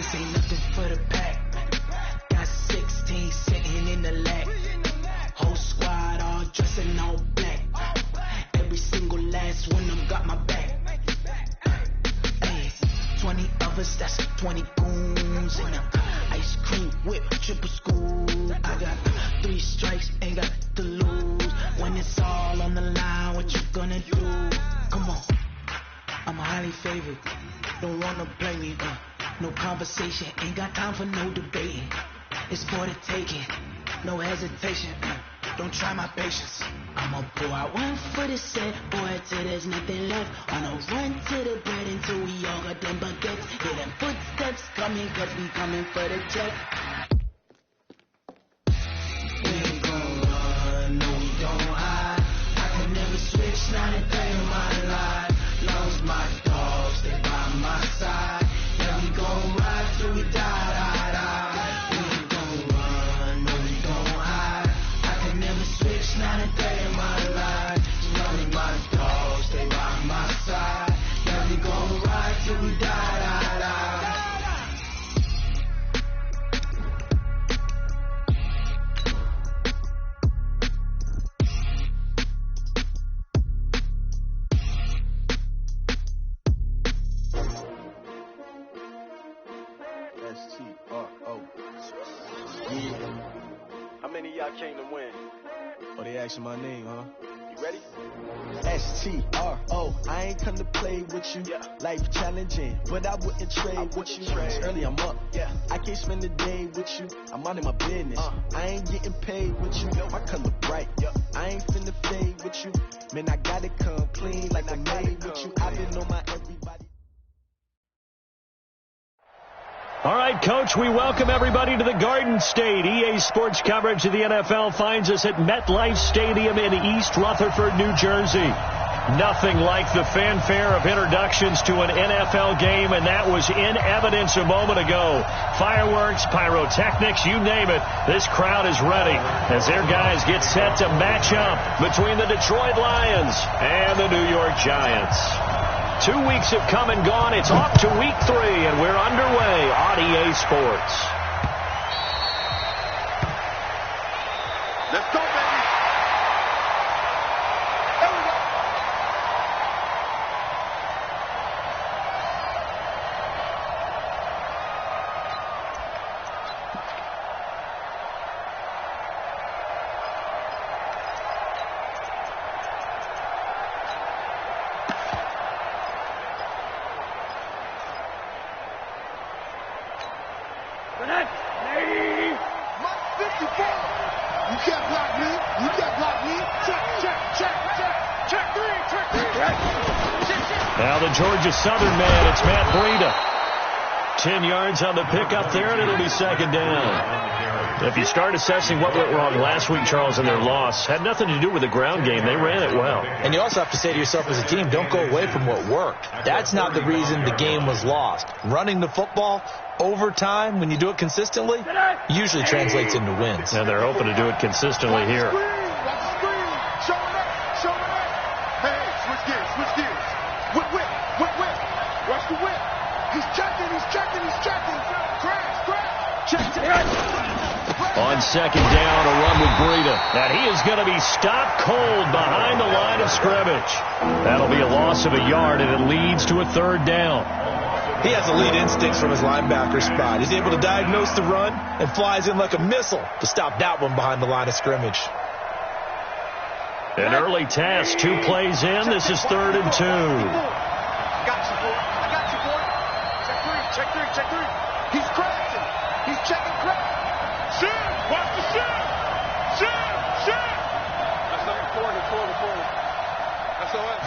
This ain't nothing for the pack. Got 16 sitting in the lap. Whole squad all dressed in all black. Every single last one of them got my back. Hey, 20 of us, that's 20 goons in a ice cream whip, triple school. I got 3 strikes, ain't got to lose. When it's all on the line, what you gonna do? Come on, I'm highly favored. Don't wanna play me, no conversation, ain't got time for no debating. It's for the taking, no hesitation. Don't try my patience. I'ma pour out one for the set, boy, till there's nothing left. On a run to the bread until we all got them baguettes. Hear them footsteps coming, cause we coming for the check. We ain't gon' run, no we don't hide. I can never switch, not a day in my life. Lost my dogs, they by my side. Yeah, we gon' ride till we die. Not a day in my life. None of my dogs, they by my side. Yeah, we gon' ride till we die. S-T-R-O. Yeah. How many of y'all came to win? Oh, they asking my name, huh? You ready? S-T-R-O. I ain't come to play with you. Yeah. Life challenging, but I wouldn't trade with you. It's early, I'm up. Yeah. I can't spend the day with you. I'm minding my business. I ain't getting paid with you. My color bright. Yeah. I ain't finna fade with you. Man, I gotta come clean like I made with you. I've been on my everybody. All right, Coach, we welcome everybody to the Garden State. EA Sports coverage of the NFL finds us at MetLife Stadium in East Rutherford, New Jersey. Nothing like the fanfare of introductions to an NFL game, and that was in evidence a moment ago. Fireworks, pyrotechnics, you name it. This crowd is ready as their guys get set to match up between the Detroit Lions and the New York Giants. 2 weeks have come and gone. It's off to week 3, and we're underway on EA Sports. Let's go, baby. There we go. Now the Georgia Southern man, it's Matt Breida. 10 yards on the pickup there, and it'll be second down. If you start assessing what went wrong last week, Charles, in their loss, had nothing to do with the ground game. They ran it well. And you also have to say to yourself as a team, don't go away from what worked. That's not the reason the game was lost. Running the football over time, when you do it consistently, usually translates into wins. And they're hoping to do it consistently here. On second down, a run with Breida. And he is going to be stopped cold behind the line of scrimmage. That'll be a loss of a yard, and it leads to a third down. He has elite instincts from his linebacker spot. He's able to diagnose the run and flies in like a missile to stop that one behind the line of scrimmage. An early task, 2 plays in. This is 3rd and 2. I got you, boy. Check three. He's crafting. He's checking craft. Shoot! Watch the shoot! Shoot! That's not important. That's all right.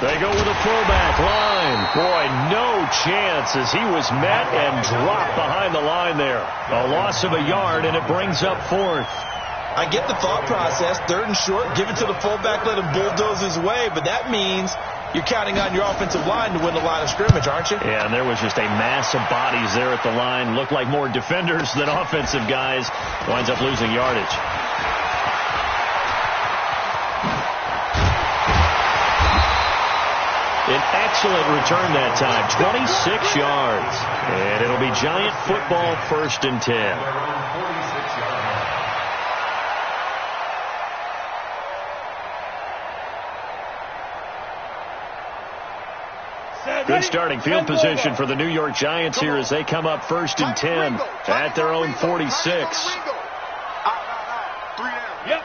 They go with a fullback line. Boy, no chance as he was met and dropped behind the line there. A loss of a yard, and it brings up 4th. I get the thought process. 3rd and short, give it to the fullback, let him bulldoze his way, but that means you're counting on your offensive line to win the line of scrimmage, aren't you? Yeah, and there was just a mass of bodies there at the line. Looked like more defenders than offensive guys. Winds up losing yardage. An excellent return that time, 26 yards. And it'll be Giant football, 1st and 10. Good starting field position for the New York Giants here as they come up 1st and 10 at their own 46. Yep.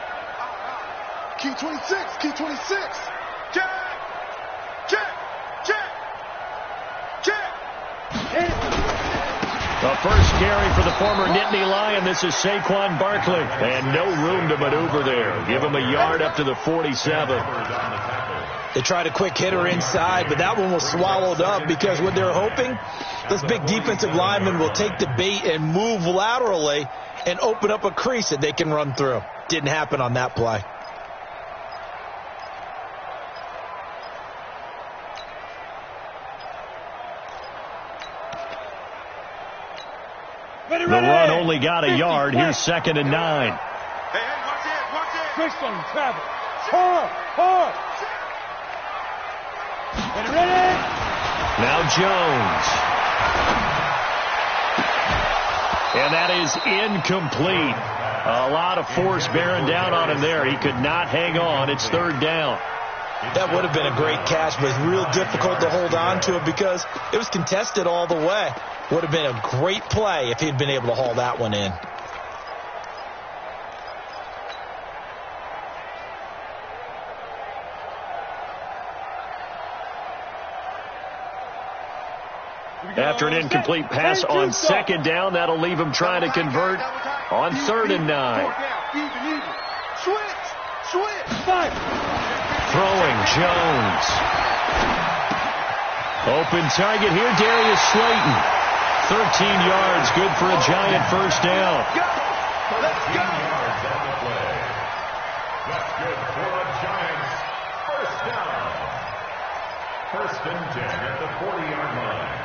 Key 26. Key 26. Check. The first carry for the former Nittany Lion. This is Saquon Barkley. And no room to maneuver there. Give him a yard up to the 47. They tried a quick hitter inside, but that one was swallowed up because what they're hoping, this big defensive lineman will take the bait and move laterally and open up a crease that they can run through. Didn't happen on that play. The run only got a yard. Here's 2nd and 9. Hey, watch it. Christian, travel. Hard. Ready? Now Jones. And that is incomplete. A lot of force bearing down on him there. He could not hang on. It's 3rd down. That would have been a great catch, but it's real difficult to hold on to it because it was contested all the way. Would have been a great play if he'd been able to haul that one in. After an incomplete pass on 2nd down, that'll leave him trying to convert on 3rd and 9. Switch. Throwing Jones. Open target here, Darius Slayton. 13 yards, good for a Giant 1st down. Let's go. That's good for a Giants 1st down. 1st and 10 at the 40-yard line.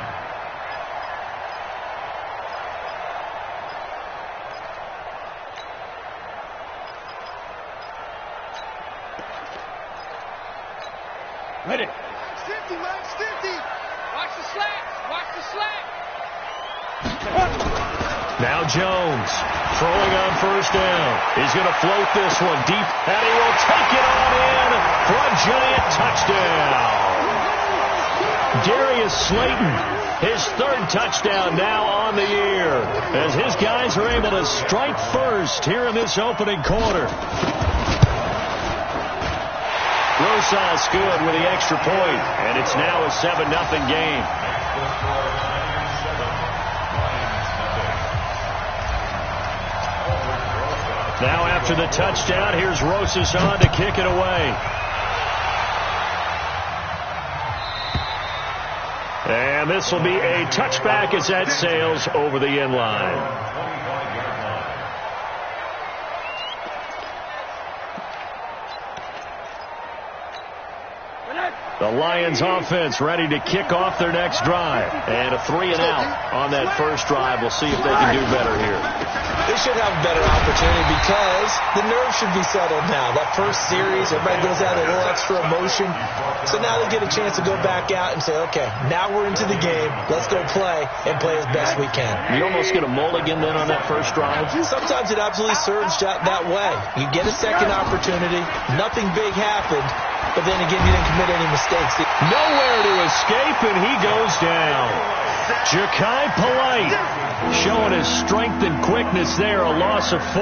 Ready. Max 50. Watch the slack. Now Jones throwing on 1st down. He's going to float this one deep, and he will take it on in for a Giant touchdown. Darius Slayton, his 3rd touchdown now on the year, as his guys are able to strike first here in this opening quarter. Rosas good with the extra point, and it's now a 7-0 game. Now after the touchdown, here's Rosas on to kick it away. And this will be a touchback as that sails over the end line. The Lions offense ready to kick off their next drive. And a 3-and-out on that first drive. We'll see if they can do better here. They should have a better opportunity because the nerves should be settled now. That first series, everybody goes out a little extra emotion. So now they get a chance to go back out and say, okay, now we're into the game. Let's go play and play as best we can. You almost get a mulligan then on that first drive? Sometimes it absolutely serves that way. You get a second opportunity. Nothing big happened. But then again, you didn't commit any mistakes. Nowhere to escape, and he goes down. Jachai Polite showing his strength and quickness there, a loss of 4.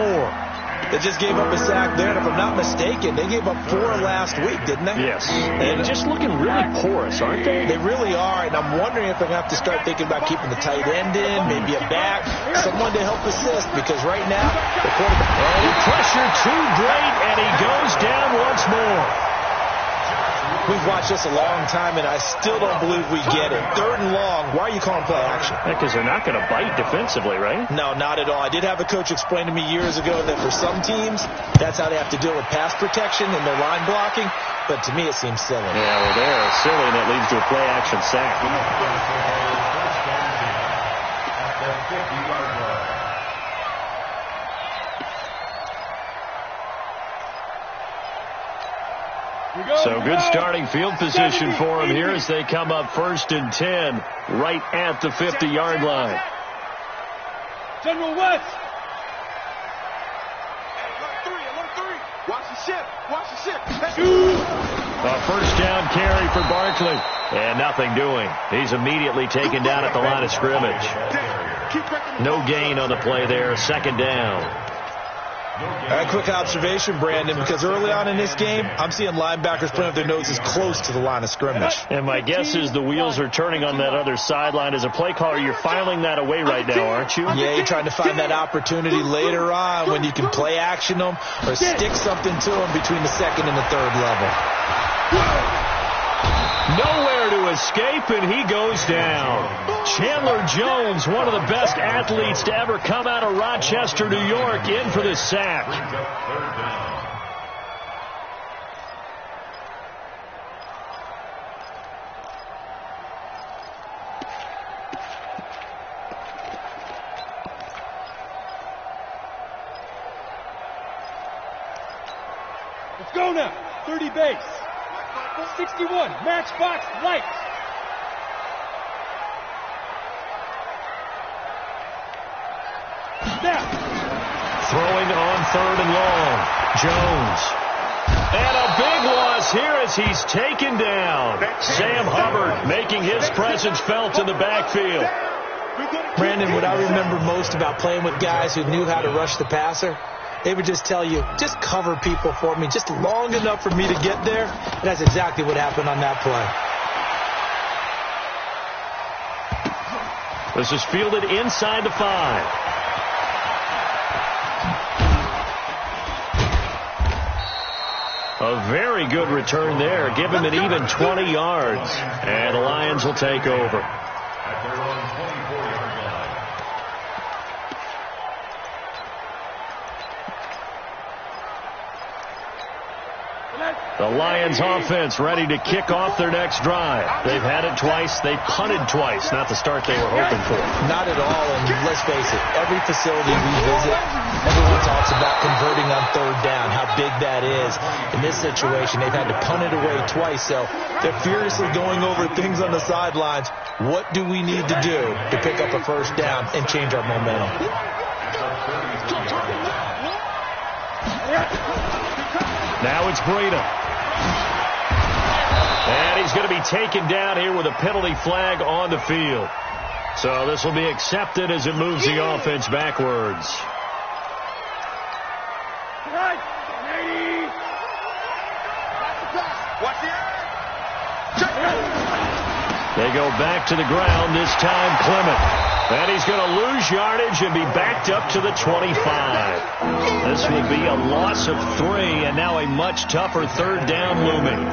They just gave up a sack there, and if I'm not mistaken, they gave up 4 last week, didn't they? Yes. And just looking really porous, aren't they? They really are, and I'm wondering if they're going to have to start thinking about keeping the tight end in, maybe a back, someone to help assist, because right now, the quarterback... And pressure too great, and he goes down once more. We've watched this a long time, and I still don't believe we get it. 3rd and long. Why are you calling play action? Because they're not going to bite defensively, right? No, not at all. I did have a coach explain to me years ago that for some teams, that's how they have to deal with pass protection and their line blocking. But to me, it seems silly. Yeah, well, they're silly, and that leads to a play action sack. So good starting field position for him here as they come up 1st and 10 right at the 50-yard line. General West. Watch the ship. Watch the ship. A first down carry for Barkley. And nothing doing. He's immediately taken down at the line of scrimmage. No gain on the play there. 2nd down. A quick observation, Brandon, because early on in this game, I'm seeing linebackers putting up their noses close to the line of scrimmage. And my guess is the wheels are turning on that other sideline. As a play caller, you're filing that away right now, aren't you? Yeah, you're trying to find that opportunity later on when you can play action them or stick something to them between the 2nd and the 3rd level. Nowhere to escape, and he goes down. Chandler Jones, one of the best athletes to ever come out of Rochester, New York, in for the sack. Let's go now. 30 base. 61, matchbox light. Snap. Throwing on 3rd and long. Jones. And a big loss here as he's taken down. Sam Hubbard making his presence felt in the backfield. Brandon, what I remember most about playing with guys who knew how to rush the passer, they would just tell you, just cover people for me, just long enough for me to get there. And that's exactly what happened on that play. This is fielded inside the 5. A very good return there. Give him an even 20 yards. And the Lions will take over. At their own 24-yard line. The Lions offense ready to kick off their next drive. They've had it twice. They punted twice. Not the start they were hoping for. Not at all, and let's face it, every facility we visit, everyone talks about converting on 3rd down, how big that is. In this situation, they've had to punt it away twice, so they're furiously going over things on the sidelines. What do we need to do to pick up a 1st down and change our momentum? Now it's Breida. And he's going to be taken down here with a penalty flag on the field. So this will be accepted as it moves the offense backwards. They go back to the ground, this time Clement. And he's going to lose yardage and be backed up to the 25. This will be a loss of 3, and now a much tougher 3rd down looming.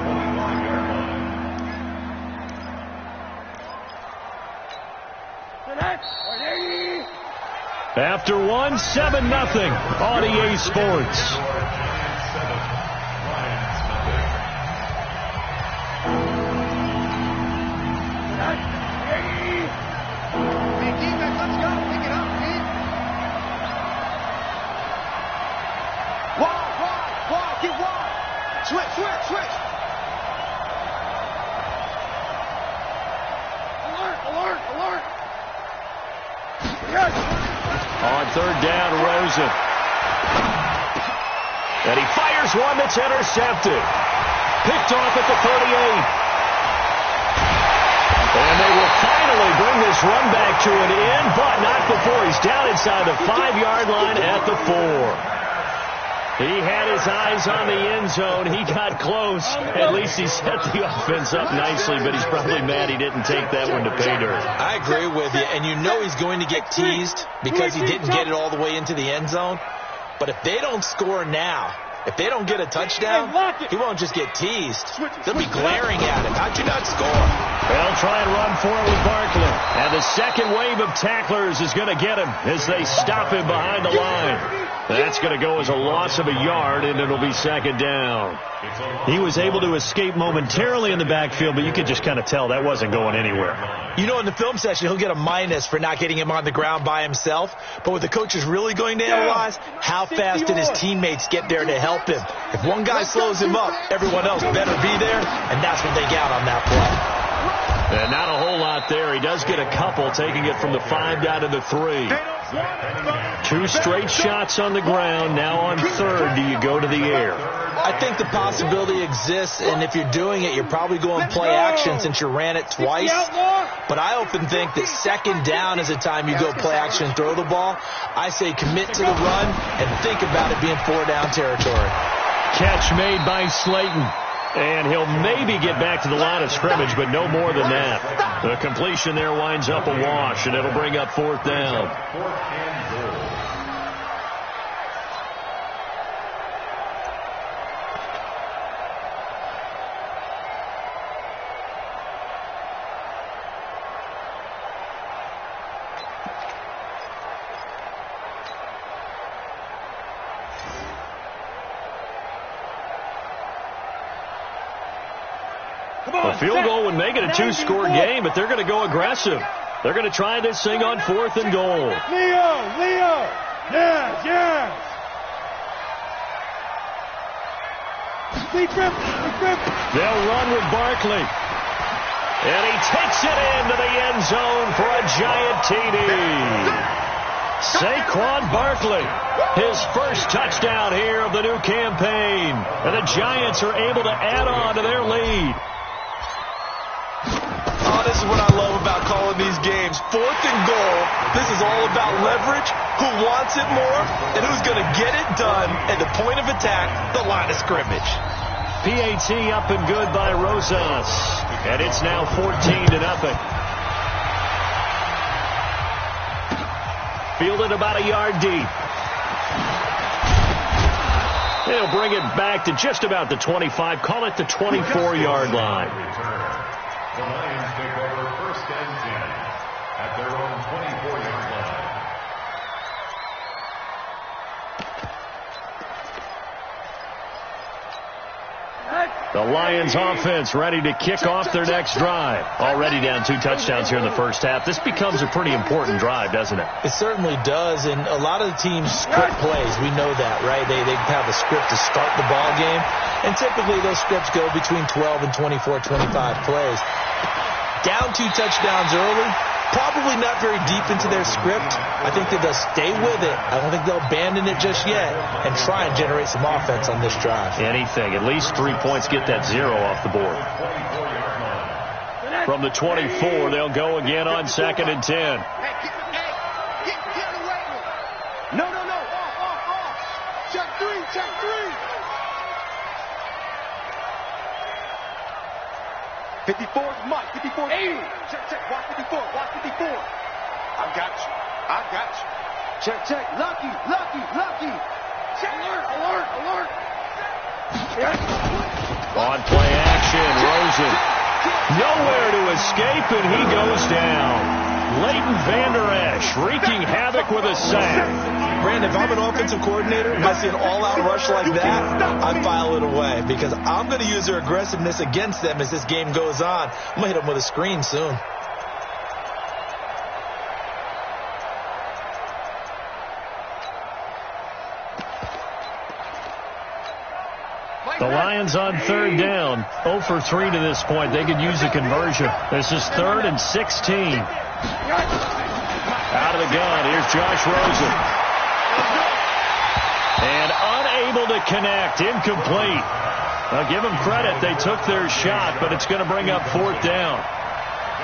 After 1, 7-0 on EA Sports. Switch. Alert. Yes. On 3rd down, Rosen. And he fires one that's intercepted. Picked off at the 38. And they will finally bring this run back to an end, but not before he's down inside the 5-yard line at the 4. He had his eyes on the end zone. He got close. At least he set the offense up nicely, but he's probably mad he didn't take that one to pay dirt. I agree with you, and you know he's going to get teased because he didn't get it all the way into the end zone. But if they don't score now, if they don't get a touchdown, he won't just get teased. They'll be glaring at him. How'd you not score? They'll try and run for it with Barkley. And the second wave of tacklers is going to get him as they stop him behind the line. That's going to go as a loss of a yard, and it'll be second down. He was able to escape momentarily in the backfield, but you could just kind of tell that wasn't going anywhere. You know, in the film session, he'll get a minus for not getting him on the ground by himself. But what the coach is really going to analyze, how fast did his teammates get there to help him? If one guy slows him up, everyone else better be there, and that's what they got on that play. And not a whole lot there. He does get a couple, taking it from the 5 down to the 3. 2 straight shots on the ground. Now on third, do you go to the air? I think the possibility exists, and if you're doing it, you're probably going play action since you ran it twice. But I often think that second down is the time you go play action and throw the ball. I say commit to the run and think about it being 4 down territory. Catch made by Slayton. And he'll maybe get back to the line of scrimmage, but no more than that. The completion there winds up a wash, and it'll bring up 4th down. A field goal would make it a 2-score game, but they're going to go aggressive. They're going to try this thing on 4th and goal. Leo! Yes! They'll run with Barkley. And he takes it into the end zone for a giant TD. Saquon Barkley, his first touchdown here of the new campaign. And the Giants are able to add on to their lead. Oh, this is what I love about calling these games. 4th and goal. This is all about leverage, who wants it more, and who's going to get it done at the point of attack, the line of scrimmage. PAT up and good by Rosas. And it's now 14-0. Fielded about a yard deep. They'll bring it back to just about the 25. Call it the 24-yard line. The Lions take over 1st and 10 at their own 24-yard line. The Lions offense ready to kick off their next drive. Already down 2 touchdowns here in the first half. This becomes a pretty important drive, doesn't it? It certainly does, and a lot of the teams script plays. We know that, right? They have a script to start the ball game, and typically those scripts go between 12 and 24, 25 plays. Down 2 touchdowns early, probably not very deep into their script. I think that they'll stay with it. I don't think they'll abandon it just yet and try and generate some offense on this drive. Anything. At least 3 points, get that 0 off the board. From the 24, they'll go again on 2nd and 10. No. Off. Check three. 54 is Mike. 54 80. Check. Watch 54. I got you. Check. Lucky. Check. Alert. On play action, Rosen. Nowhere to escape, and he goes down. Leighton Vander Esch wreaking havoc with a sack. Brandon, if I'm an offensive coordinator, if I see an all-out rush like that, I file it away because I'm going to use their aggressiveness against them as this game goes on. I'm going to hit them with a screen soon. The Lions on 3rd down, 0 for 3 to this point. They could use a conversion. This is 3rd and 16. Out of the gun, here's Josh Rosen. And unable to connect, incomplete. I'll give them credit, they took their shot, but it's going to bring up 4th down.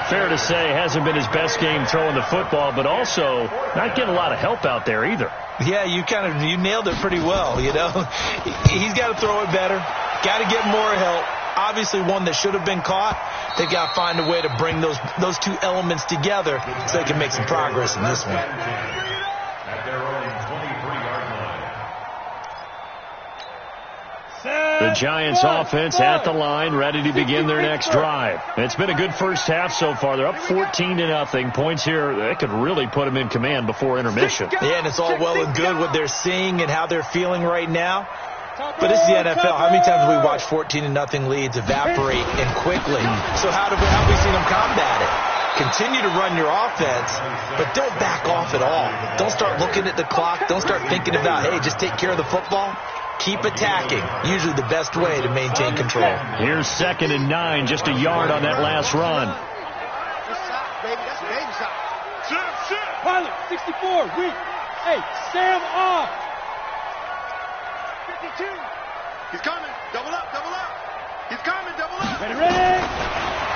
Fair to say, hasn't been his best game throwing the football, but also not getting a lot of help out there either. Yeah, you nailed it pretty well, you know. He's got to throw it better, got to get more help. Obviously one that should have been caught. They've got to find a way to bring those 2 elements together so they can make some progress in this one. At their own 23-yard line. The Giants offense at the line, ready to begin their next drive. It's been a good first half so far. They're up 14-0. Points here, they could really put them in command before intermission. Yeah, and it's all well and good what they're seeing and how they're feeling right now. But it's the NFL. How many times have we watched 14-0 leads evaporate and quickly? So how have we seen them combat it? Continue to run your offense, but don't back off at all. Don't start looking at the clock. Don't start thinking about, hey, just take care of the football. Keep attacking. Usually the best way to maintain control. Here's 2nd and 9, just a yard on that last run. Pilot, 64, weak. Hey, Sam off. 52. He's coming. Double up, double up. He's coming, double up. Ready.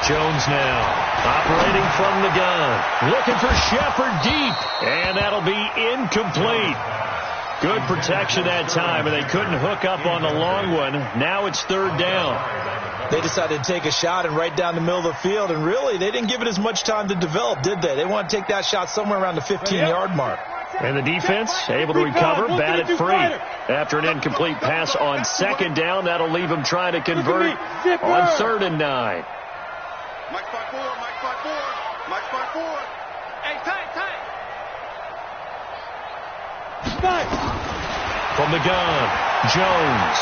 Jones now operating from the gun. Looking for Shepard deep. And that'll be incomplete. Good protection that time, and they couldn't hook up on the long one. Now it's 3rd down. They decided to take a shot and right down the middle of the field, and really, they didn't give it as much time to develop, did they? They want to take that shot somewhere around the 15-yard mark. And the defense able to recover, batted free. After an incomplete pass on 2nd down, that'll leave them trying to convert on 3rd and 9. Mike 5-4, Mike 5-4, Mike 5-4. Hey, tight. From the gun, Jones.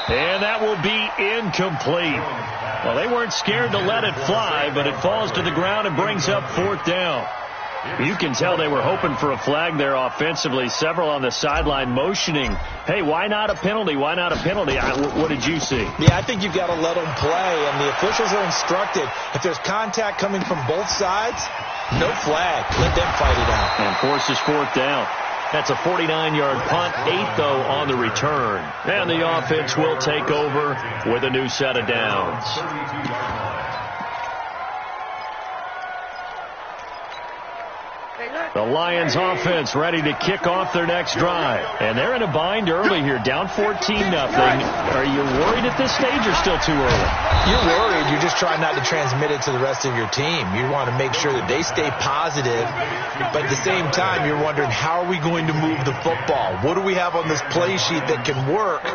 And that will be incomplete. Well, they weren't scared to let it fly, but it falls to the ground and brings up 4th down. You can tell they were hoping for a flag there offensively. Several on the sideline motioning, hey, why not a penalty? Why not a penalty? What did you see? Yeah, I think you've got to let them play, and the officials are instructed. If there's contact coming from both sides, no flag. Let them fight it out. And forces 4th down. That's a 49-yard punt, 8, though, on the return. And the offense will take over with a new set of downs. The Lions offense ready to kick off their next drive. And they're in a bind early here, down 14-0. Are you worried at this stage or still too early? You're worried. You're just trying not to transmit it to the rest of your team. You want to make sure that they stay positive. But at the same time, you're wondering, how are we going to move the football? What do we have on this play sheet that can work?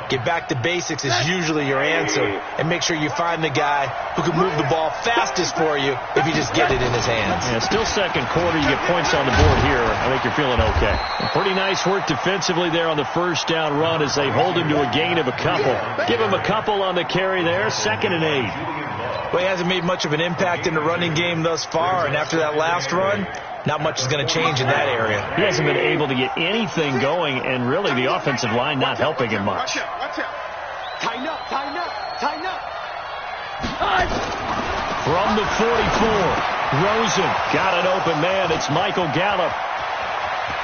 Get back to basics is usually your answer. And make sure you find the guy who can move the ball fastest for you if you just get it in his hands. Yeah, still 2nd quarter. You get points on the board here. I think you're feeling okay. Pretty nice work defensively there on the 1st down run as they hold him to a gain of a couple. Give him a couple on the carry there. 2nd and 8. Well, he hasn't made much of an impact in the running game thus far, and after that last run, not much is going to change in that area. He hasn't been able to get anything going, and really the offensive line not helping him much. Watch out. Tighten up. From the 44, Rosen got an open man. It's Michael Gallup.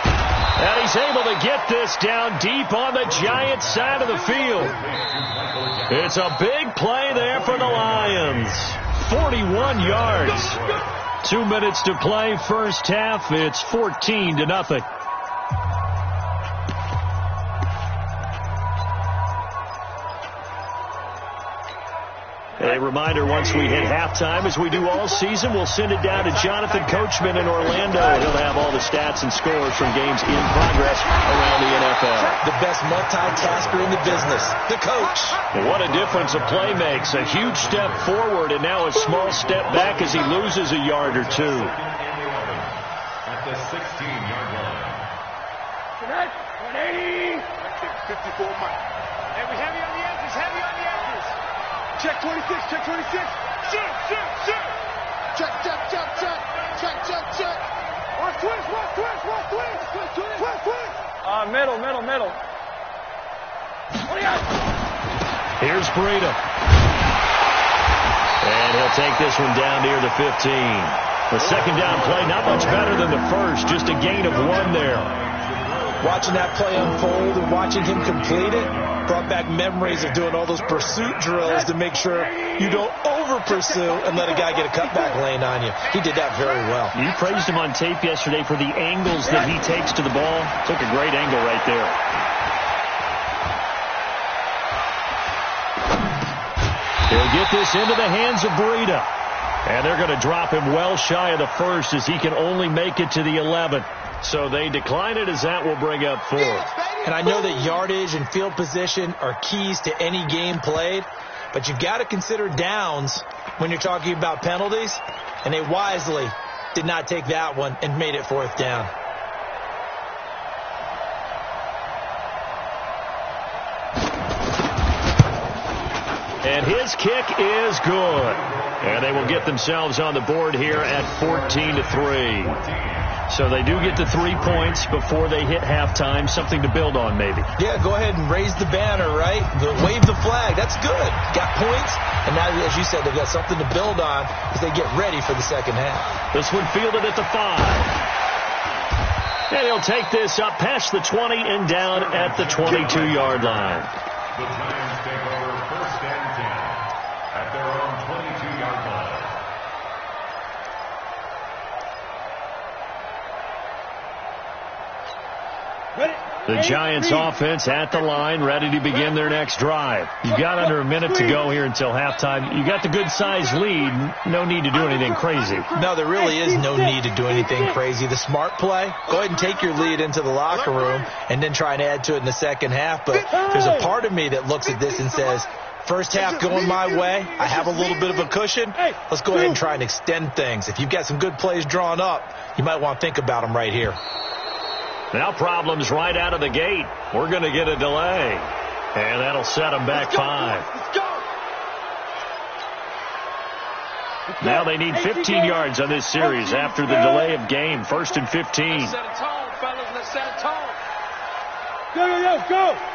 And he's able to get this down deep on the Giants side of the field. It's a big play there for the Lions. 41 yards. 2 minutes to play first half. It's 14-0. A reminder, once we hit halftime, as we do all season, we'll send it down to Jonathan Coachman in Orlando. He'll have all the stats and scores from games in progress around the NFL. The best multitasker in the business, the coach. What a difference a play makes. A huge step forward and now a small step back as he loses a yard or two. At the 16-yard line. 180. 54 Mike. And we heavy on the edges, Check 26, check 26. Check. Check. Watch twist. Middle. Here's Breida. And he'll take this one down near the 15. The 2nd down play, not much better than the first, just a gain of 1 there. Watching that play unfold and watching him complete it brought back memories of doing all those pursuit drills to make sure you don't over-pursue and let a guy get a cutback lane on you. He did that very well. You praised him on tape yesterday for the angles that he takes to the ball. Took a great angle right there. He'll get this into the hands of Breida. And they're going to drop him well shy of the first as he can only make it to the 11. So they decline it as that will bring up 4. And I know that yardage and field position are keys to any game played, but you've got to consider downs when you're talking about penalties, and they wisely did not take that one and made it 4th down. And his kick is good. And they will get themselves on the board here at 14-3. So they do get to 3 points before they hit halftime. Something to build on, maybe. Yeah, go ahead and raise the banner, right? Wave the flag. That's good. Got points. And now, as you said, they've got something to build on as they get ready for the second half. This one fielded at the 5. And he'll take this up past the 20 and down at the 22-yard line. The Giants take over 1st and 10 at their own 22-yard line. The Giants offense at the line, ready to begin their next drive. You've got under a minute to go here until halftime. You got the good-sized lead. No need to do anything crazy. No, there really is no need to do anything crazy. The smart play, go ahead and take your lead into the locker room and then try and add to it in the second half. But there's a part of me that looks at this and says, first half going my way, I have a little bit of a cushion. Let's go ahead and try and extend things. If you've got some good plays drawn up, you might want to think about them right here. Now problems right out of the gate. We're going to get a delay. And that'll set them back 5. Now they need 15 yards on this series after the delay of game. 1st and 15. Let's set a tone, fellas. Let's set a tone.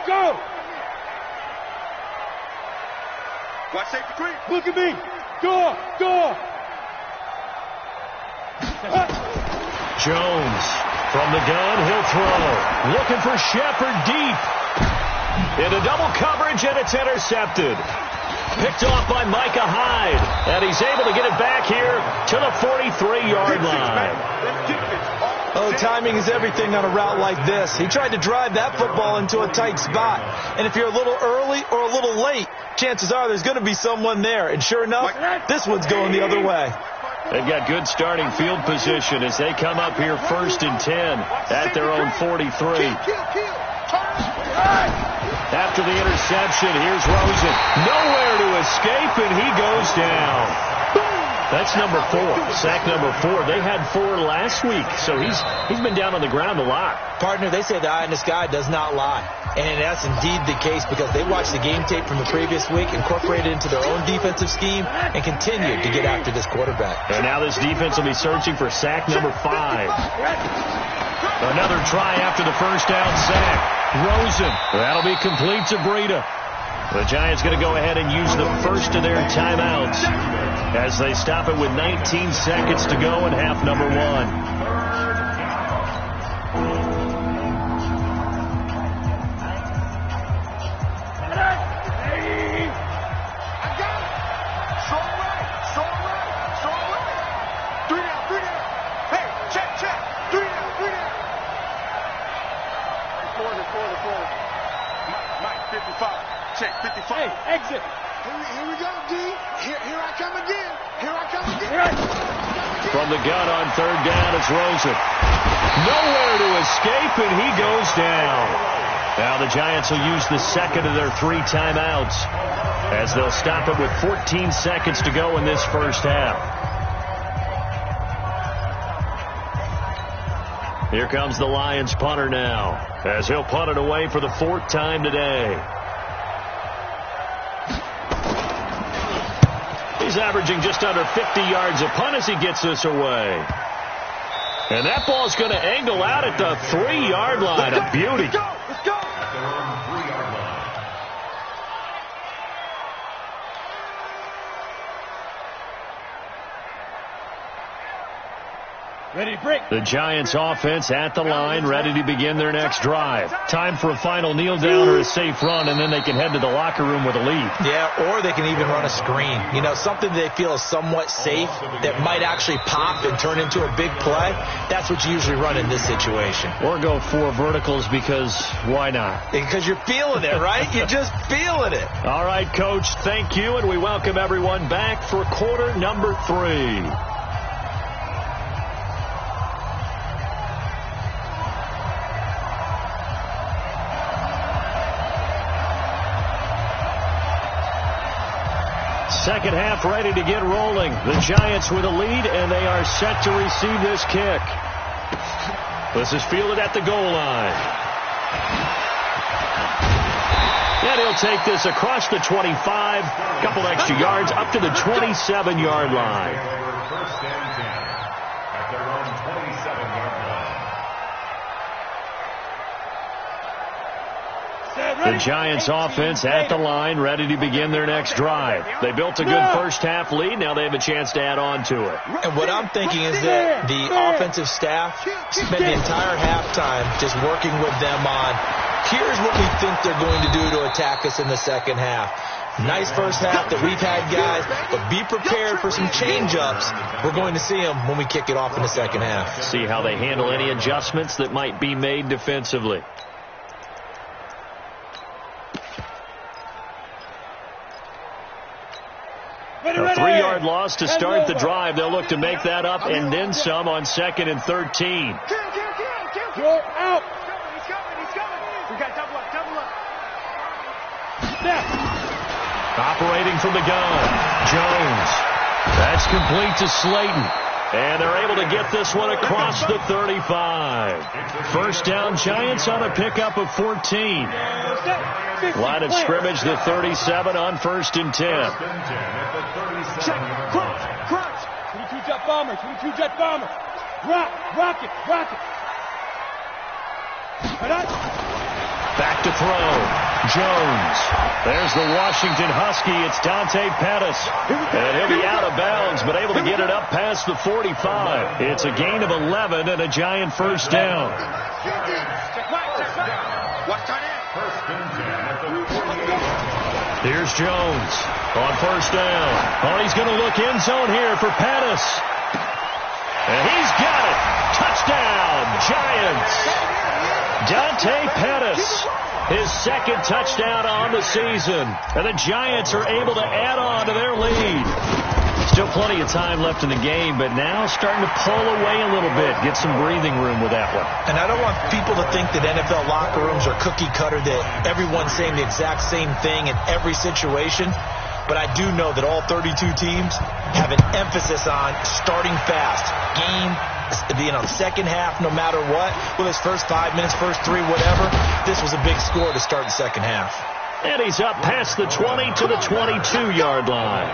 Go. Watch safety creep. Look at me. Go. Jones from the gun. He'll throw. Looking for Shepard deep. Into double coverage, and it's intercepted. Picked off by Micah Hyde. And he's able to get it back here to the 43-yard line. Oh, timing is everything on a route like this. He tried to drive that football into a tight spot. And if you're a little early or a little late, chances are there's going to be someone there. And sure enough, this one's going the other way. They've got good starting field position as they come up here 1st and 10 at their own 43. After the interception, here's Rosen. Nowhere to escape, and he goes down. That's number 4, sack number 4. They had 4 last week, so he's been down on the ground a lot. Partner, they say the eye in the sky does not lie. And that's indeed the case because they watched the game tape from the previous week, incorporated it into their own defensive scheme, and continued to get after this quarterback. And now this defense will be searching for sack number 5. Another try after the first down sack. Rosen. That'll be complete to Breida. The Giants going to go ahead and use the first of their timeouts as they stop it with 19 seconds to go in half number 1. Check 55. Hey, exit. Here we go, D. Here I come again. From the gun on 3rd down, it's Rosen. Nowhere to escape, and he goes down. Now the Giants will use the second of their 3 timeouts as they'll stop it with 14 seconds to go in this first half. Here comes the Lions punter now as he'll punt it away for the 4th time today. He's averaging just under 50 yards a punt as he gets this away. And that ball's going to angle out at the 3-yard line. A beauty. Let's go. At their own 3-yard line. Ready to break. The Giants offense at the line, ready to begin their next drive. Time for a final kneel down or a safe run, and then they can head to the locker room with a lead. Yeah, or they can even run a screen. You know, something they feel is somewhat safe that might actually pop and turn into a big play. That's what you usually run in this situation. Or go 4 verticals because why not? Because you're feeling it, right? You're just feeling it. All right, Coach, thank you, and we welcome everyone back for quarter number 3. second half ready to get rolling. The Giants with a lead, and they are set to receive this kick. This is fielded at the goal line. And he'll take this across the 25, a couple extra yards, up to the 27-yard line. First and 10 at their own 27-yard line. The Giants offense at the line, ready to begin their next drive. They built a good first half lead. Now they have a chance to add on to it. And what I'm thinking is that the offensive staff spent the entire halftime just working with them on, here's what we think they're going to do to attack us in the second half. Nice first half that we've had, guys, but be prepared for some change-ups. We're going to see them when we kick it off in the second half. See how they handle any adjustments that might be made defensively. A 3-yard loss to start the drive. They'll look to make that up and then some on 2nd and 13. You're out. He's coming. We got double up. Operating from the gun, Jones. That's complete to Slayton. And they're able to get this one across the 35. First down, Giants on a pickup of 14. Line of scrimmage, the 37 on 1st and 10. Check. Crunch. 22 jet bomber. Rock it. Back to throw. Jones. There's the Washington Husky. It's Dante Pettis. And he'll be out of bounds, but able to get it up past the 45. It's a gain of 11 and a Giant first down. Here's Jones on first down. Oh, he's going to look end zone here for Pettis. And he's got it. Touchdown, Giants. Dante Pettis, his second touchdown on the season. And the Giants are able to add on to their lead. Still plenty of time left in the game, but now starting to pull away a little bit. Get some breathing room with that one. And I don't want people to think that NFL locker rooms are cookie cutter, that everyone's saying the exact same thing in every situation. But I do know that all 32 teams have an emphasis on starting fast. Second half, no matter what. Well, his first 5 minutes, first 3, whatever. This was a big score to start the second half. And he's up past the 20 to the 22-yard line.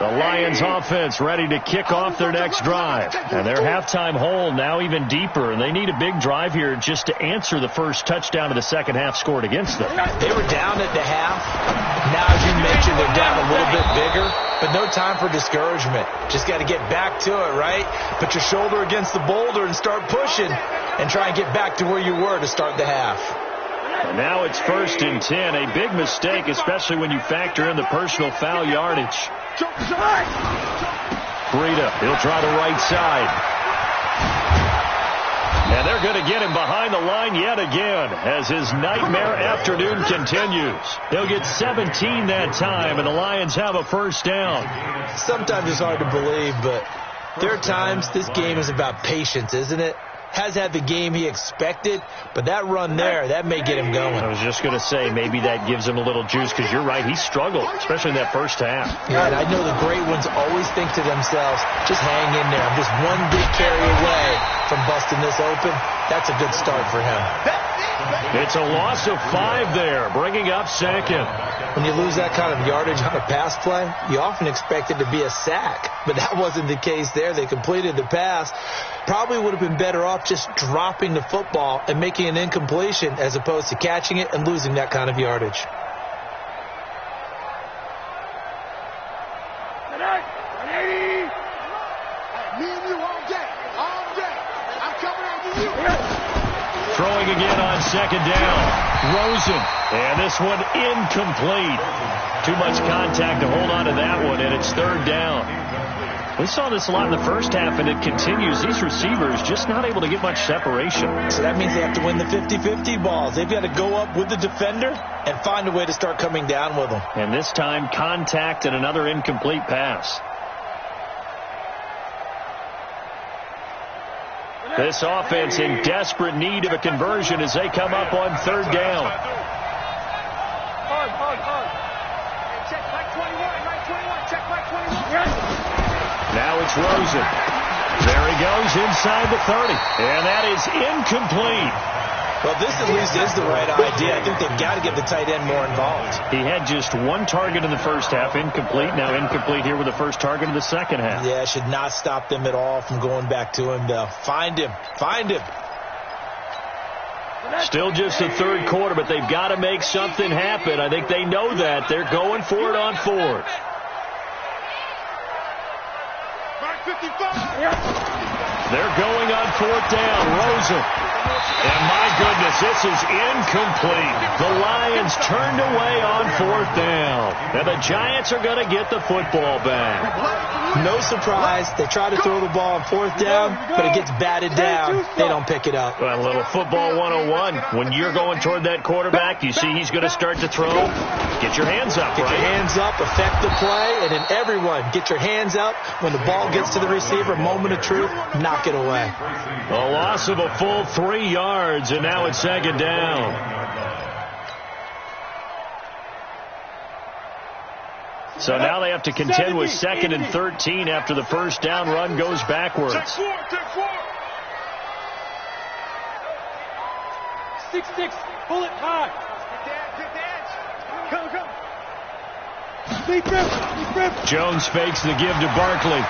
The Lions offense ready to kick off their next drive. And their halftime hole now even deeper. And they need a big drive here just to answer the first touchdown of the second half scored against them. They were down at the half. Now, as you mentioned, they're down a little bit bigger. But no time for discouragement. Just got to get back to it, right? Put your shoulder against the boulder and start pushing. And try and get back to where you were to start the half. And now it's 1st and 10. A big mistake, especially when you factor in the personal foul yardage. Breida, he'll try the right side. And they're going to get him behind the line yet again as his nightmare afternoon continues. They'll get 17 that time, and the Lions have a first down. Sometimes it's hard to believe, but there are times this game is about patience, isn't it? Has had the game he expected, but that run there, that may get him going. I was just going to say, maybe that gives him a little juice, because you're right, he struggled, especially in that first half. Yeah, and I know the great ones always think to themselves, just hang in there. I'm just one big carry away from busting this open. That's a good start for him. It's a loss of 5 there, bringing up 2nd. When you lose that kind of yardage on a pass play, you often expect it to be a sack, but that wasn't the case there. They completed the pass. Probably would have been better off just dropping the football and making an incompletion as opposed to catching it and losing that kind of yardage. Throwing again on 2nd down. Rosen. And this one incomplete. Too much contact to hold on to that one, and it's 3rd down. We saw this a lot in the first half, and it continues. These receivers just not able to get much separation. So that means they have to win the 50-50 balls. They've got to go up with the defender and find a way to start coming down with them. And this time, contact and another incomplete pass. This offense in desperate need of a conversion as they come up on third down. Check Mike 21, Mike 21, check Mike 21. Now it's Rosen. There he goes inside the 30. And that is incomplete. Well, this at least is the right idea. I think they've got to get the tight end more involved. He had just one target in the first half, incomplete. Now incomplete here with the first target of the second half. Yeah, should not stop them at all from going back to him, though. Find him. Find him. Still just the third quarter, but they've got to make something happen. I think they know that. They're going for it on fourth. They're going on fourth down. Rosen. And my goodness, this is incomplete. The Lions turned away on fourth down. And the Giants are going to get the football back. No surprise. They try to throw the ball on fourth down, but it gets batted down. They don't pick it up. Well, a little football 101. When you're going toward that quarterback, you see he's going to start to throw. Get your hands up, Get right? your hands up, affect the play, and then everyone get your hands up. When the ball gets to the receiver, moment of truth, knock it away. A loss of a full 3 yards, and now it's second down. So now they have to contend with 2nd and 13 after the first down run goes backwards. Check four. 6-6, pull it high. Good dance. Come. Deep rip. Jones fakes the give to Barkley.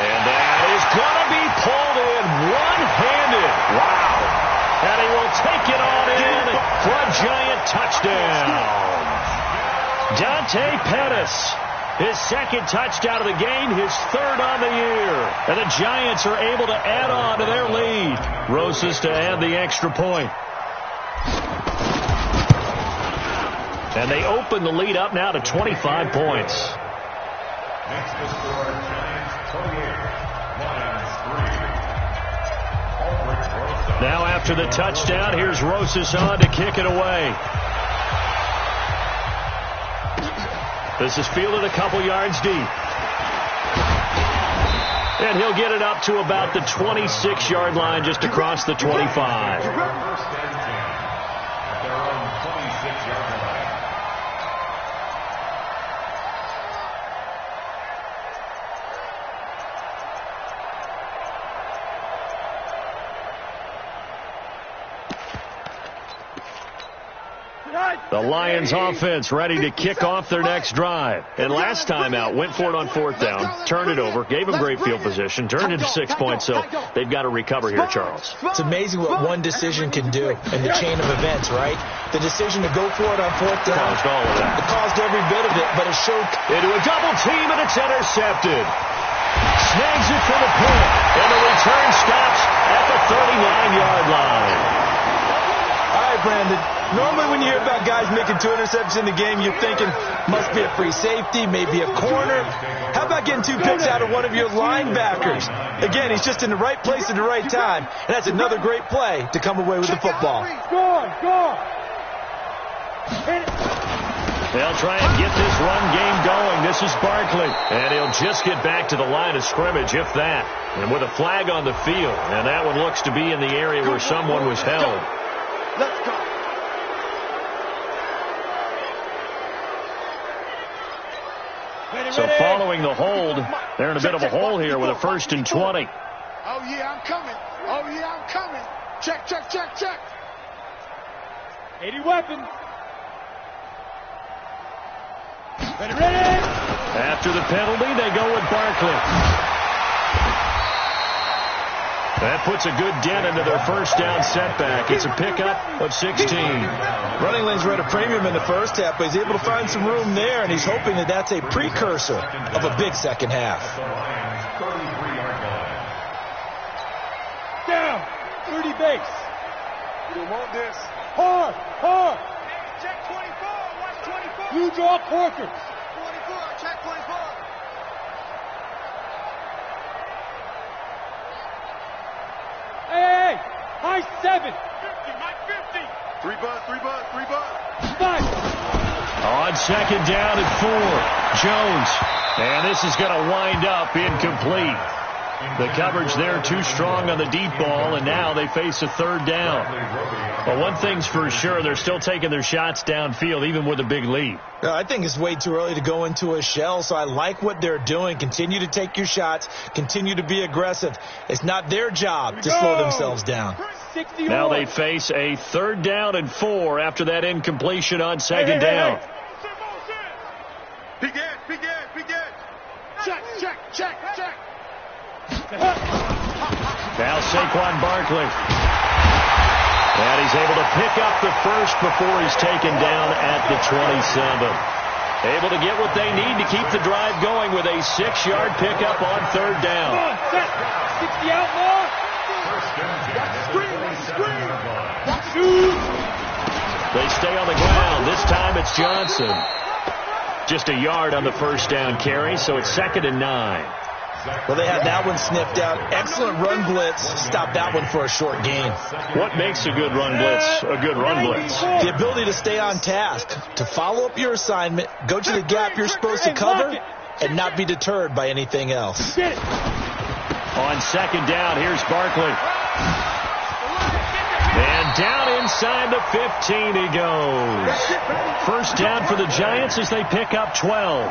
And that is going to be pulled in one-handed. Wow. And he will take it on in for a Giant touchdown. Dante Pettis, his second touchdown of the game, his third on the year. And the Giants are able to add on to their lead. Rosas to add the extra point. And they open the lead up now to 25 points. Next to score, Giants 28, Lions 3. Now after the touchdown, here's Rosas on to kick it away. This is fielded a couple yards deep. And he'll get it up to about the 26-yard line, just across the 25. First and 10 at their own 26-yard line. The Lions offense ready to kick off their next drive. And last time out, went for it on fourth down, turned it over, gave them great field position, turned it to 6 points, so they've got to recover here, Charles. It's amazing what one decision can do in the chain of events, right? The decision to go for it on fourth down. Caused all of that. It caused every bit of it, but it showed. Into a double team, and it's intercepted. Snags it for the punt, and the return stops at the 39-yard line. All right, Brandon. Normally when you hear about guys making 2 interceptions in the game, you're thinking must be a free safety, maybe a corner. How about getting 2 picks out of one of your linebackers? Again, he's just in the right place at the right time, and that's another great play to come away with the football. Go on. They'll try and get this run game going. This is Barkley, and he'll just get back to the line of scrimmage, if that. And with a flag on the field, and that one looks to be in the area where someone was held. Let's go. So following the hold, they're in a bit of a hole here with a 1st and 20. Oh, yeah, I'm coming. Check. 80 weapons. Ready. After the penalty, they go with Barkley. That puts a good dent into their first down setback. It's a pickup of 16. Running lanes were at a premium in the first half, but he's able to find some room there, and he's hoping that that's a precursor of a big second half. The Lions 33-yard line. Down. 30 base. You don't want this. Hard. Check 24. Watch 24. You draw Porkers. 24. Check 24. Hey. High 7. 50. Mike 50. 3 bud. 5. On second down and 4, Jones. And this is going to wind up incomplete. The coverage there too strong on the deep ball, and now they face a third down. Well, one thing's for sure, they're still taking their shots downfield, even with a big lead. I think it's way too early to go into a shell, so I like what they're doing. Continue to take your shots. Continue to be aggressive. It's not their job to slow themselves down. Now they face a 3rd down and 4 after that incompletion on 2nd down. Begin. Check. Now Saquon Barkley. And he's able to pick up the first before he's taken down at the 27. Able to get what they need to keep the drive going with a 6-yard pickup on 3rd down. 60 out more. They stay on the ground. This time it's Johnson. Just a yard on the 1st down carry, so it's 2nd and 9. Well, they had that one sniffed out. Excellent run blitz. Stop that one for a short gain. What makes a good run blitz a good run blitz? The ability to stay on task, to follow up your assignment, go to the gap you're supposed to cover, and not be deterred by anything else. On 2nd down, here's Barkley. And down inside the 15 he goes. 1st down for the Giants as they pick up 12.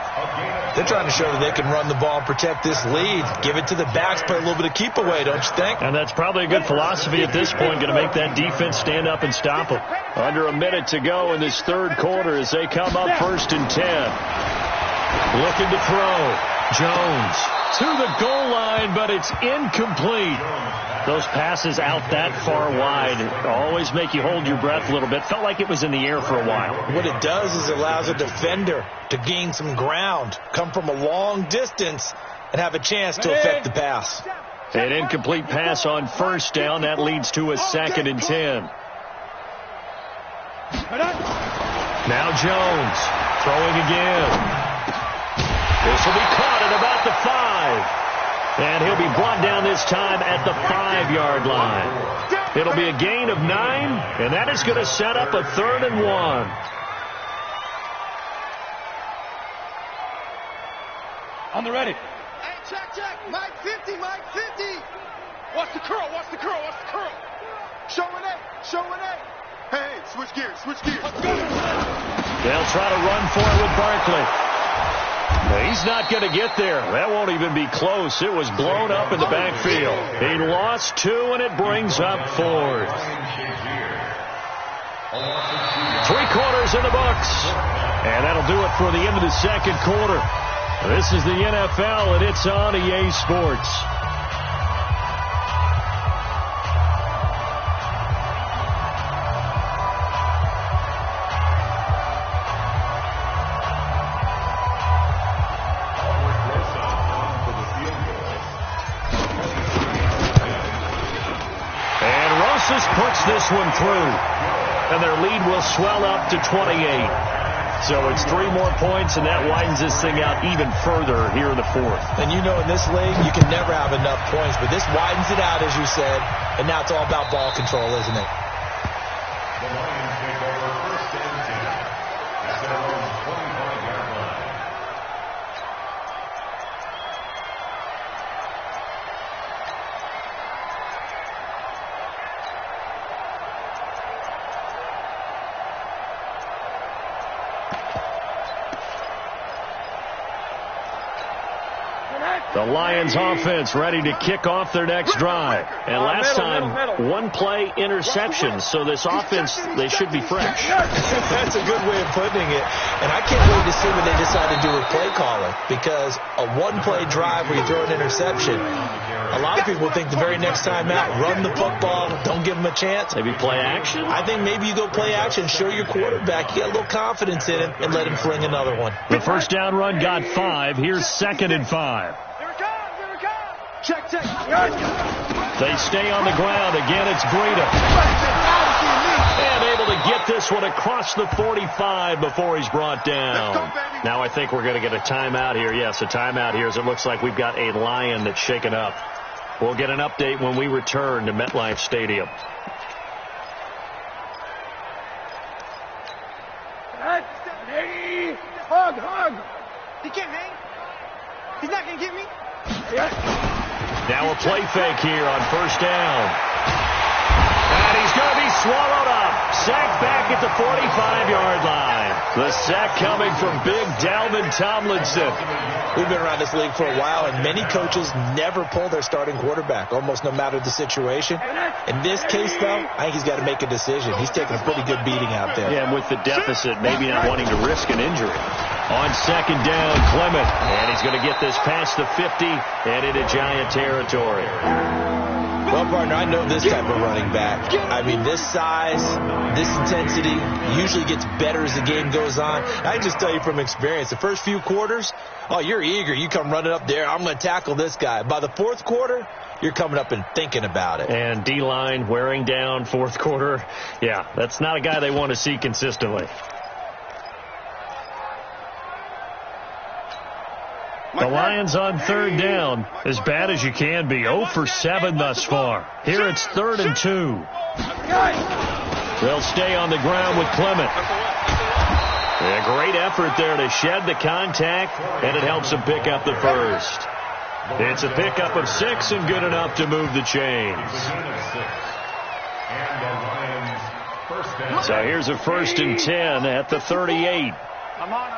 They're trying to show that they can run the ball and protect this lead. Give it to the backs, play a little bit of keep away, don't you think? And that's probably a good philosophy at this point, going to make that defense stand up and stop them. Under a minute to go in this 3rd quarter as they come up 1st and 10. Looking to throw. Jones to the goal line, but it's incomplete. Those passes out that far wide always make you hold your breath a little bit. Felt like it was in the air for a while. What it does is it allows a defender to gain some ground, come from a long distance, and have a chance to affect the pass. An incomplete pass on 1st down. That leads to a 2nd and 10. Now Jones throwing again. This will be caught at about the 5. And he'll be brought down this time at the 5-yard line. It'll be a gain of 9, and that is going to set up a 3rd and 1. On the ready. Hey, check. Mike 50. Watch the curl. Showing it. Hey, switch gears. They'll try to run for it with Barkley. He's not going to get there. That won't even be close. It was blown up in the backfield. He lost 2, and it brings up 4th. 3 quarters in the books. And that'll do it for the end of the 2nd quarter. This is the NFL, and it's on EA Sports. Puts this one through, and their lead will swell up to 28. So it's 3 more points, and that widens this thing out even further here in the 4th. And you know in this league, you can never have enough points, but this widens it out, as you said, and now it's all about ball control, isn't it? The Lions take over 1st and 10 at their own 25-yard line. The Lions offense ready to kick off their next drive. And last time, 1-play interception. So this offense, they should be fresh. That's a good way of putting it. And I can't wait to see what they decide to do with play calling. Because a 1-play drive where you throw an interception, a lot of people think the very next time out, run the football, don't give them a chance. Maybe play action? I think maybe you go play action, show your quarterback, you get a little confidence in him, and let him fling another one. The 1st down run got 5. Here's 2nd and 5. Check. They stay on the ground. Again, it's Breida. And able to get this one across the 45 before he's brought down. Now I think we're going to get a timeout here. Yes, a timeout here as it looks like we've got a Lion that's shaken up. We'll get an update when we return to MetLife Stadium. Hug. He can't hang. He's not going to get me. Now a play fake here on first down. And he's going to be swallowed up. Sacked back at the 45-yard line. The sack coming from big Dalvin Tomlinson. We've been around this league for a while, and many coaches never pull their starting quarterback, almost no matter the situation. In this case, though, I think he's got to make a decision. He's taking a pretty good beating out there. Yeah, and with the deficit, maybe not wanting to risk an injury. On second down, Clement. And he's going to get this past the 50 and into Giant territory. Well, partner, I know this type of running back. I mean, this size, this intensity usually gets better as the game goes on. I can just tell you from experience, the first few quarters, oh, you're eager. You come running up there, I'm going to tackle this guy. By the fourth quarter, you're coming up and thinking about it. And D-line wearing down fourth quarter. Yeah, that's not a guy they want to see consistently. The Lions on third down, as bad as you can be. 0 for 7 thus far. Here it's 3rd and 2. They'll stay on the ground with Clement. A great effort there to shed the contact, and it helps him pick up the first. It's a pickup of 6 and good enough to move the chains. So here's a 1st and 10 at the 38. I'm on.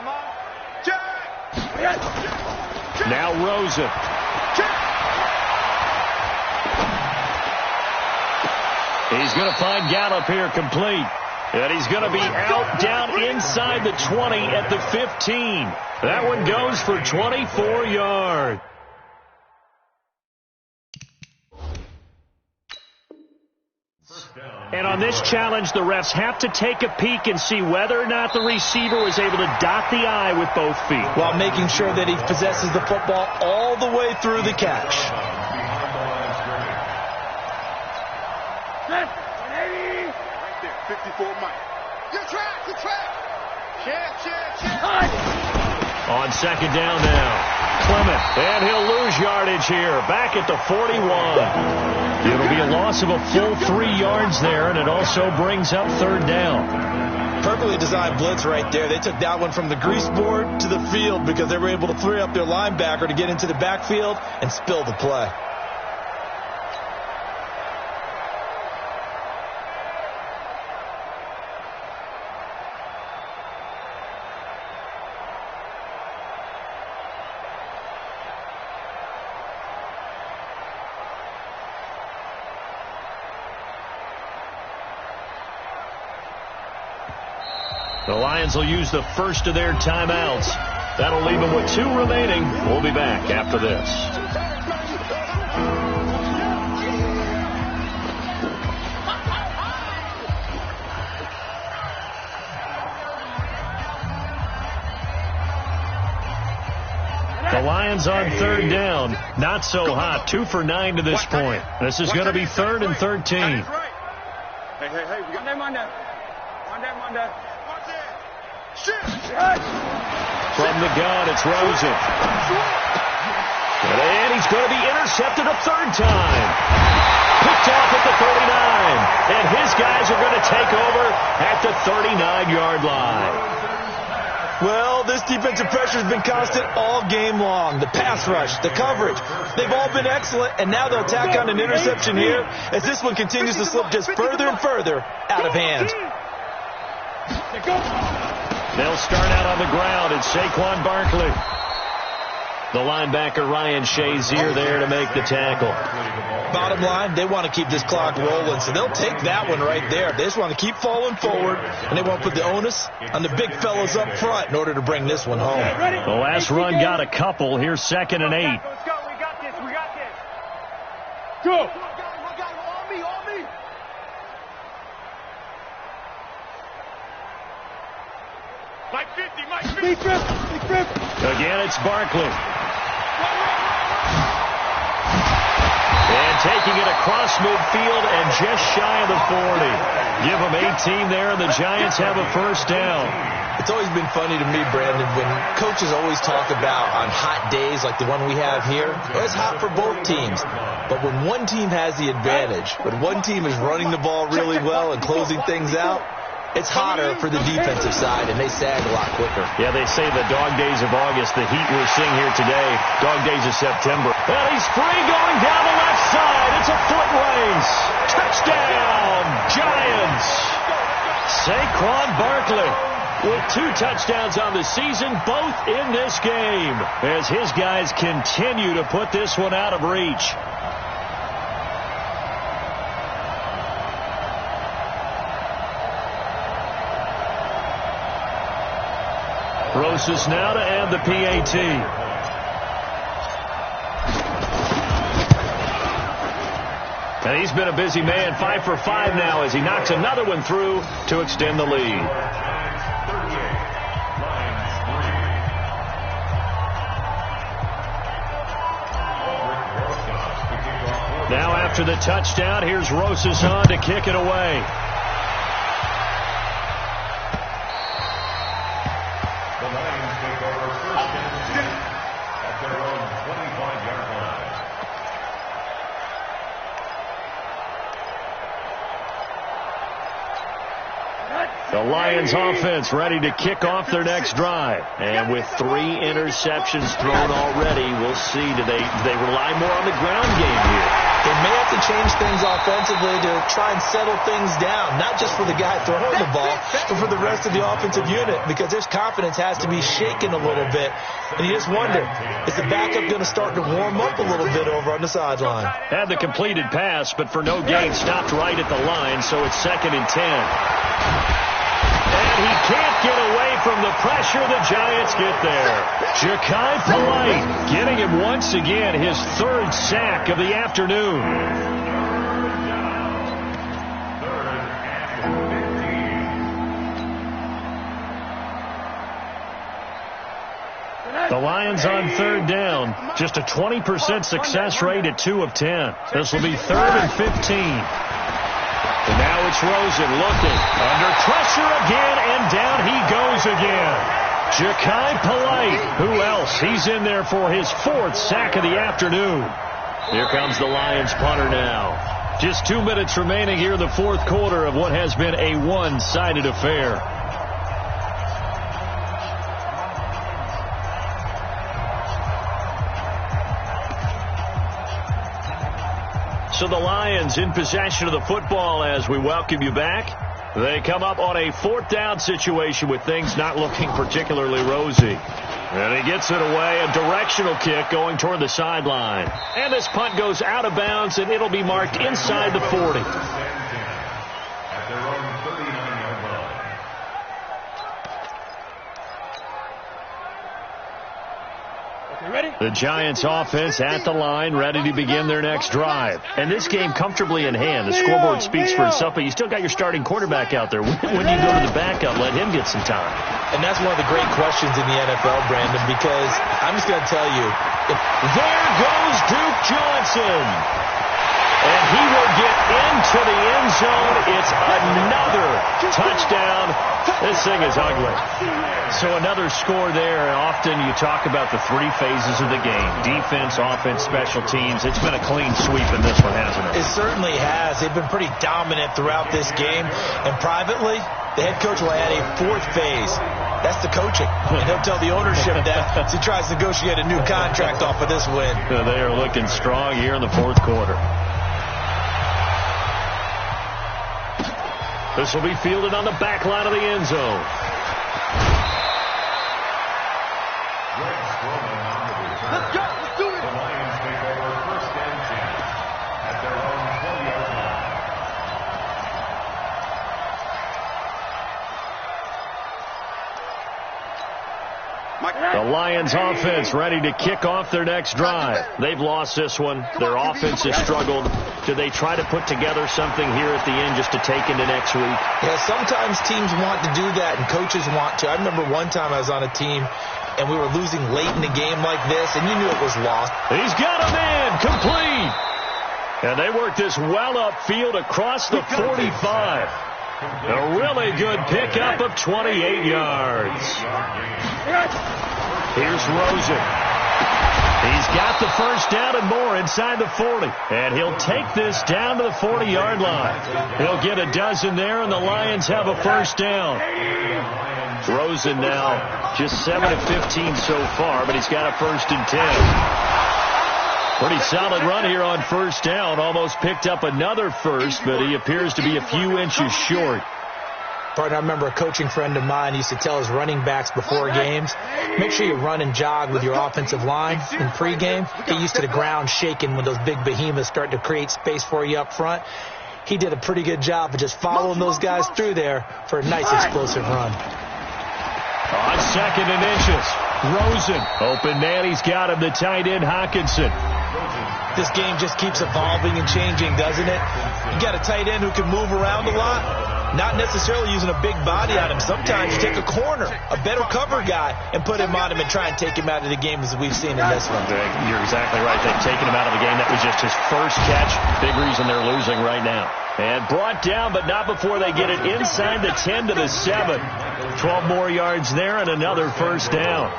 Now Rosen. He's going to find Gallup here complete. And he's going to be out down inside the 20 at the 15. That one goes for 24 yards. And on this challenge, the refs have to take a peek and see whether or not the receiver was able to dot the I with both feet, while making sure that he possesses the football all the way through the catch. Right there, 54 Mike. Good track. Check. On second down now, Clement, and he'll lose yardage here, back at the 41. It'll be a loss of a full 3 yards there, and it also brings up 3rd down. Perfectly designed blitz right there. They took that one from the grease board to the field because they were able to free up their linebacker to get into the backfield and spill the play. The Lions will use the first of their timeouts. That'll leave them with 2 remaining. We'll be back after this. The Lions on 3rd down. Not so hot. 2 for 9 to this point. This is going to be 3rd and 13. Hey, we got them on there. From the gun, it's Rosen. And he's going to be intercepted a 3rd time. Picked off at the 39. And his guys are going to take over at the 39-yard line. Well, this defensive pressure has been constant all game long. The pass rush, the coverage, they've all been excellent, and now they'll tack on an interception here as this one continues to slip just further and further out of hand. They'll start out on the ground. It's Saquon Barkley. The linebacker Ryan Shazier there to make the tackle. Bottom line, they want to keep this clock rolling, so they'll take that one right there. They just want to keep falling forward, and they want to put the onus on the big fellas up front in order to bring this one home. The last run got a couple. Here's 2nd and 8. Let's go. We got this. Go. On me. Mike 50. Big grip. Again, it's Barkley. And taking it across midfield and just shy of the 40. Give them 18 there, and the Giants have a 1st down. It's always been funny to me, Brandon, when coaches always talk about on hot days like the one we have here, it's hot for both teams. But when one team has the advantage, when one team is running the ball really well and closing things out, it's hotter for the defensive side, and they sag a lot quicker. Yeah, they say the dog days of August, the heat we're seeing here today, dog days of September. And he's free going down the left side. It's a foot race. Touchdown, Giants. Saquon Barkley with 2 touchdowns on the season, both in this game, as his guys continue to put this one out of reach. Rosas now to end the PAT. And he's been a busy man, 5 for 5 now as he knocks another one through to extend the lead. Now after the touchdown, here's Rosas on to kick it away. The Lions take over first and 10 at their own 25-yard line. The Lions offense ready to kick off their next drive. And with 3 interceptions thrown already, we'll see. Do they rely more on the ground game here? They may have to change things offensively to try and settle things down, not just for the guy throwing the ball, but for the rest of the offensive unit, because their confidence has to be shaken a little bit. And you just wonder, is the backup going to start to warm up a little bit over on the sideline? Had the completed pass, but for no gain, stopped right at the line, so it's 2nd and 10. And he can't get away from the pressure. The Giants get there. Jachai Polite getting him once again, his 3rd sack of the afternoon. The Lions on 3rd down. Just a 20% success rate at 2 of 10. This will be 3rd and 15. And now it's Rosen looking. Under pressure again, and down he goes again. Jachai Polite. Who else? He's in there for his 4th sack of the afternoon. Here comes the Lions punter now. Just 2 minutes remaining here in the 4th quarter of what has been a one-sided affair. So the Lions in possession of the football as we welcome you back. They come up on a 4th down situation with things not looking particularly rosy. And he gets it away, a directional kick going toward the sideline. And this punt goes out of bounds, and it'll be marked inside the 40. At their own 39-yard line. The Giants offense at the line, ready to begin their next drive. And this game comfortably in hand. The scoreboard speaks for itself, but you still got your starting quarterback out there. When you go to the backup, let him get some time. And that's one of the great questions in the NFL, Brandon, because I'm just going to tell you. There goes Duke Johnson. And he will get into the end zone. It's another touchdown. This thing is ugly. So another score there. And often you talk about the 3 phases of the game. Defense, offense, special teams. It's been a clean sweep in this one, hasn't it? It certainly has. They've been pretty dominant throughout this game. And privately, the head coach will add a 4th phase. That's the coaching. And he'll tell the ownership that as he tries to negotiate a new contract off of this win. They are looking strong here in the 4th quarter. This will be fielded on the back line of the end zone. Let's go. Let's do it. The Lions take over first and 10 at their own 20-yard line. The Lions offense ready to kick off their next drive. They've lost this one. Their offense has struggled. Do they try to put together something here at the end just to take into next week? Yeah, sometimes teams want to do that and coaches want to. I remember one time I was on a team and we were losing late in the game like this, and you knew it was lost. He's got a man complete. And they work this well upfield across the 45. A really good pickup of 28 yards. Here's Rosen. He's got the first down and more inside the 40. And he'll take this down to the 40-yard line. He'll get a dozen there, and the Lions have a first down. Rosen now just 7 of 15 so far, but he's got a 1st and 10. Pretty solid run here on first down. Almost picked up another first, but he appears to be a few inches short. Partner, I remember a coaching friend of mine used to tell his running backs before games, make sure you run and jog with your offensive line in pregame. Get used to the ground shaking when those big behemoths start to create space for you up front. He did a pretty good job of just following those guys through there for a nice explosive run. On 2nd and inches, Rosen. Open man, he's got him, the tight end, Hockenson. This game just keeps evolving and changing, doesn't it? You got a tight end who can move around a lot. Not necessarily using a big body on him. Sometimes you take a corner, a better cover guy, and put him on him and try and take him out of the game as we've seen in this one. You're exactly right. They've taken him out of the game. That was just his first catch. Big reason they're losing right now. And brought down, but not before they get it inside the 10 to the 7. 12 more yards there and another first down.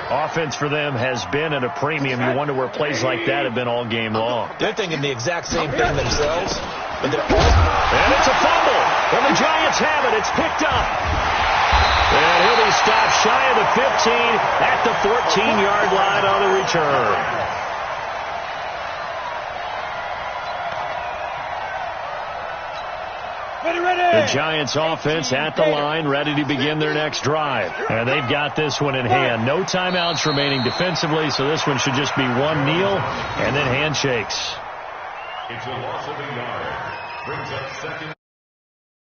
Offense for them has been at a premium. You wonder where plays like that have been all game long. They're thinking the exact same thing themselves. But and it's a fumble. And the Giants have it. It's picked up. And he'll be stopped shy of the 15 at the 14-yard line on the return. The Giants offense at the line, ready to begin their next drive. And they've got this one in hand. No timeouts remaining defensively, so this one should just be one kneel and then handshakes. It's a loss of a yard. Brings up 2nd.